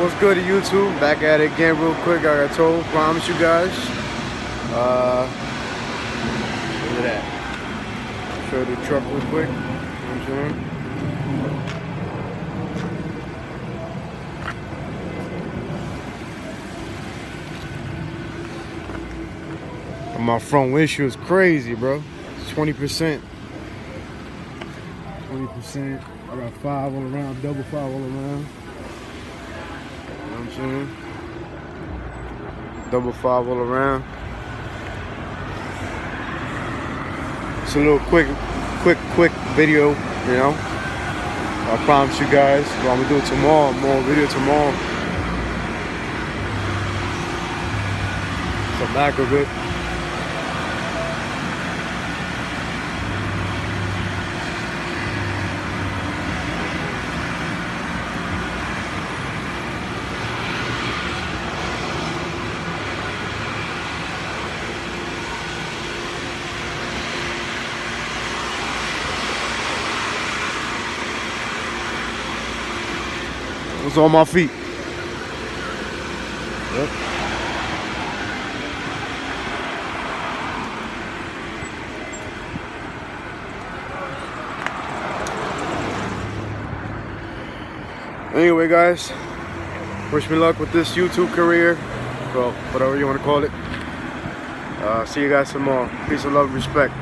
What's good to YouTube? Back at it again real quick. Like I told, promise you guys. Look at that. Show the truck real quick. You know what I'm saying? And my front windshield is crazy, bro. It's 20%. 20%. I got 5 all around, double 5 all around. You know what I'm saying? Double 5 all around. It's a little quick video, you know. I promise you guys, but I'm gonna do it tomorrow, more video tomorrow. The back of it. It's on my feet. Yep. Anyway, guys, wish me luck with this YouTube career. Well, whatever you want to call it. See you guys tomorrow. Peace and love, respect.